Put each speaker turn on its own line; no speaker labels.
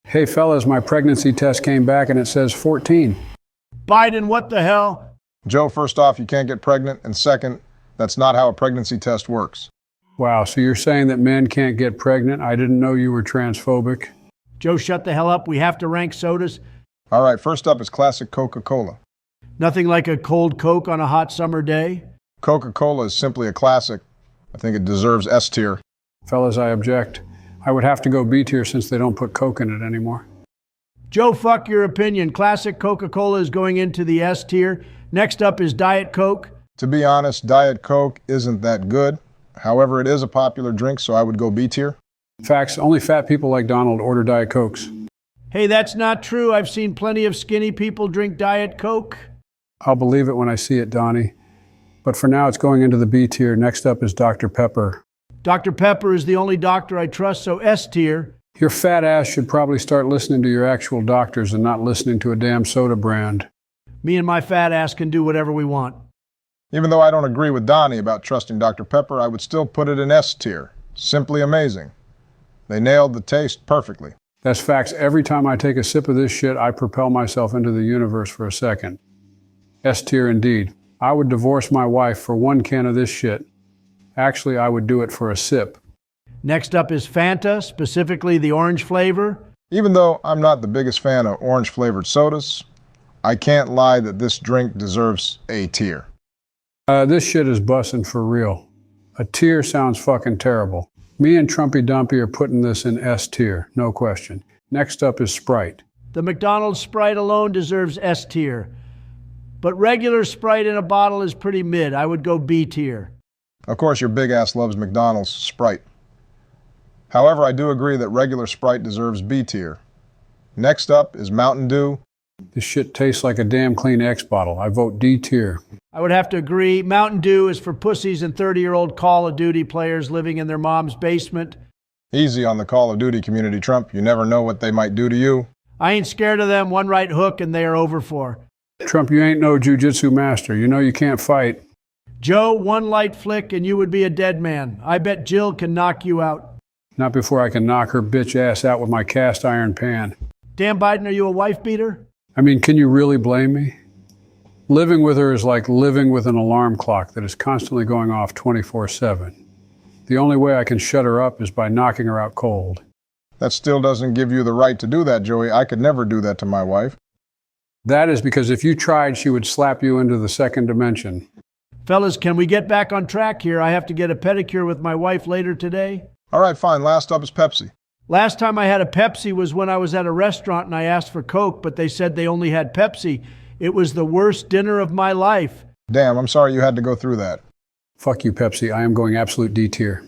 Hey fellas, my pregnancy test came back and it says 14.
Biden, what the hell?
Joe, first off, you can't get pregnant, and second, that's not how a pregnancy test works.
Wow, so you're saying that men can't get pregnant? I didn't know you were transphobic.
Joe, shut the hell up. We have to rank sodas.
All right, first up is classic Coca-Cola.
Nothing like a cold Coke on a hot summer day.
Coca-Cola is simply a classic. I think it deserves S tier.
Fellas, I object. I would have to go B tier since they don't put Coke in it anymore.
Joe, fuck your opinion. Classic Coca-Cola is going into the S tier. Next up is Diet Coke.
To be honest, Diet Coke isn't that good. However, it is a popular drink, so I would go B tier.
Facts, only fat people like Donald order Diet Cokes.
Hey, that's not true. I've seen plenty of skinny people drink Diet Coke.
I'll believe it when I see it, Donnie. But for now, it's going into the B tier. Next up is Dr. Pepper.
Dr. Pepper is the only doctor I trust, so S tier.
Your fat ass should probably start listening to your actual doctors and not listening to a damn soda brand.
Me and my fat ass can do whatever we want.
Even though I don't agree with Donnie about trusting Dr. Pepper, I would still put it in S tier. Simply amazing. They nailed the taste perfectly.
That's facts. Every time I take a sip of this shit, I propel myself into the universe for a second. S tier indeed. I would divorce my wife for one can of this shit. Actually, I would do it for a sip.
Next up is Fanta, specifically the orange flavor.
Even though I'm not the biggest fan of orange-flavored sodas, I can't lie that this drink deserves A tier.
This shit is bussin' for real. A tier sounds fucking terrible. Me and Trumpy Dumpy are putting this in S tier, no question. Next up is Sprite.
The McDonald's Sprite alone deserves S tier. But regular Sprite in a bottle is pretty mid. I would go B tier.
Of course, your big ass loves McDonald's Sprite. However, I do agree that regular Sprite deserves B tier. Next up is Mountain Dew.
This shit tastes like a damn clean X bottle. I vote D tier.
I would have to agree. Mountain Dew is for pussies and 30-year-old Call of Duty players living in their mom's basement.
Easy on the Call of Duty community, Trump. You never know what they might do to you.
I ain't scared of them. One right hook and they are over for.
Trump, you ain't no jujitsu master. You know you can't fight.
Joe, one light flick and you would be a dead man. I bet Jill can knock you out.
Not before I can knock her bitch ass out with my cast iron pan.
Damn, Biden, are you a wife beater?
I mean, can you really blame me? Living with her is like living with an alarm clock that is constantly going off 24/7. The only way I can shut her up is by knocking her out cold.
That still doesn't give you the right to do that, Joey. I could never do that to my wife.
That is because if you tried, she would slap you into the second dimension.
Fellas, can we get back on track here? I have to get a pedicure with my wife later today.
All right, fine. Last up is Pepsi.
Last time I had a Pepsi was when I was at a restaurant and I asked for Coke, but they said they only had Pepsi. It was the worst dinner of my life.
Damn, I'm sorry you had to go through that.
Fuck you, Pepsi. I am going absolute D tier.